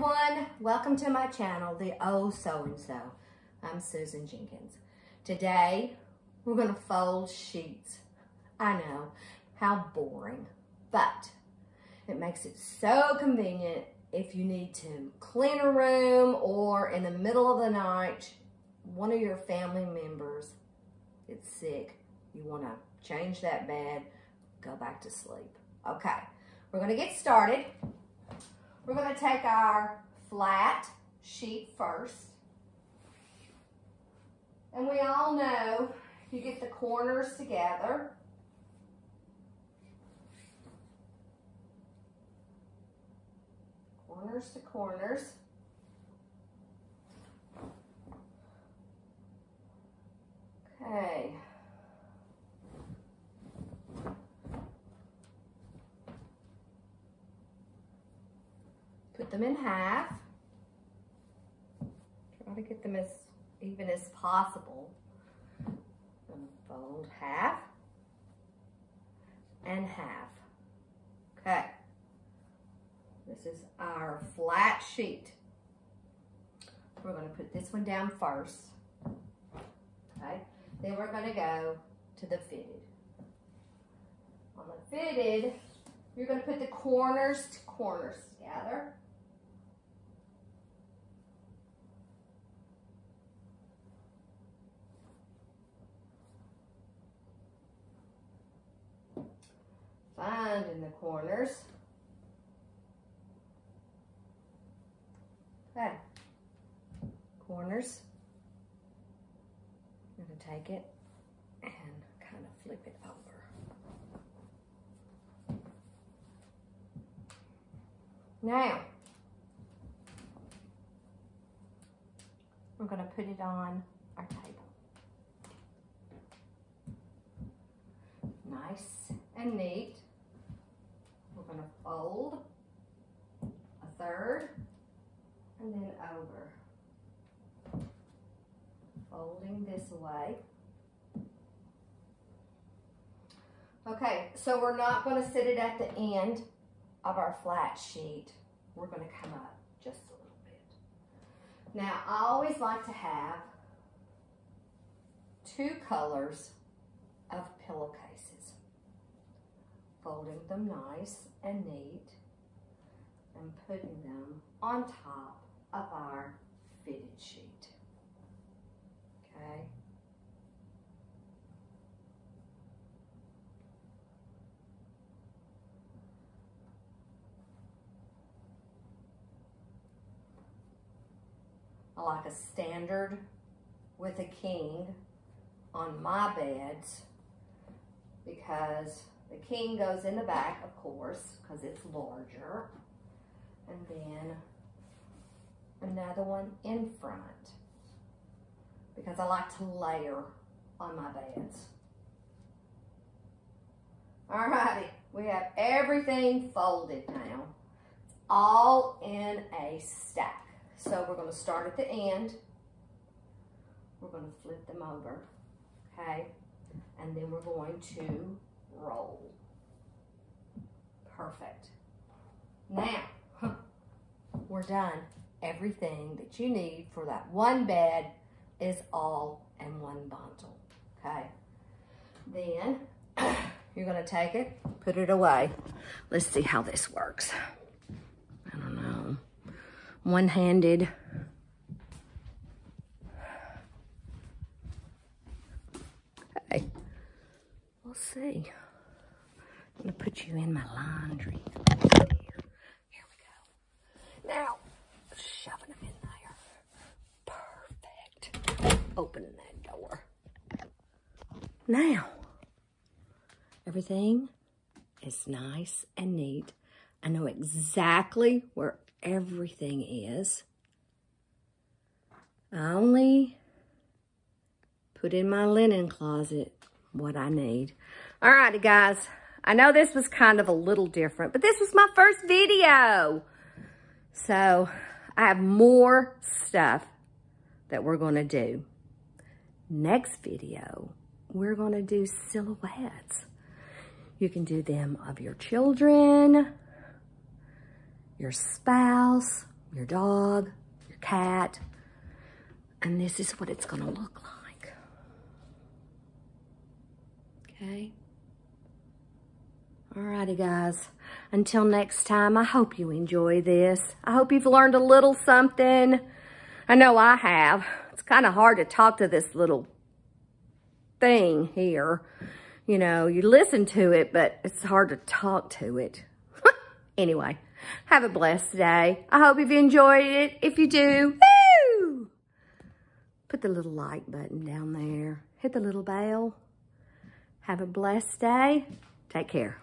everyone, welcome to my channel, The Oh So-and-So. I'm Susan Jenkins. Today, we're gonna fold sheets. I know, how boring, but it makes it so convenient if you need to clean a room or in the middle of the night, one of your family members is sick. You wanna change that bed, go back to sleep. Okay, we're gonna get started. We're going to take our flat sheet first. And we all know you get the corners together. Corners to corners. Okay. Put them in half. Try to get them as even as possible. And fold half and half. Okay. This is our flat sheet. We're going to put this one down first. Okay. Then we're going to go to the fitted. On the fitted, you're going to put the corners to corners together. Find in the corners. Okay. Corners. I'm going to take it and kind of flip it over. Now, we're going to put it on our table. Nice and neat. We're going to fold a third and then over. Folding this way. Okay, so we're not going to sit it at the end of our flat sheet. We're going to come up just a little bit. Now, I always like to have two colors of pillowcases. Folding them nice and neat and putting them on top of our fitted sheet. Okay. I like a standard with a king on my beds because the king goes in the back, of course, because it's larger. And then another one in front because I like to layer on my beds. Alrighty, we have everything folded now. It's all in a stack. So we're going to start at the end. We're going to flip them over, okay? And then we're going to roll. Perfect. Now, we're done. Everything that you need for that one bed is all in one bundle, okay? Then, you're going to take it, put it away. Let's see how this works. I don't know. One-handed. Okay. We'll see. I'm going to put you in my laundry. Here we go. Now, shoving them in there. Perfect. Opening that door. Now, everything is nice and neat. I know exactly where everything is. I only put in my linen closet what I need. Alrighty, guys. I know this was kind of a little different, but this was my first video. So I have more stuff that we're going to do. Next video, we're going to do silhouettes. You can do them of your children, your spouse, your dog, your cat, and this is what it's gonna look like. Okay? Alrighty, guys. Until next time, I hope you enjoy this. I hope you've learned a little something. I know I have. It's kind of hard to talk to this little thing here. You know, you listen to it, but it's hard to talk to it. Anyway, have a blessed day. I hope you've enjoyed it. If you do, woo! Put the little like button down there. Hit the little bell. Have a blessed day. Take care.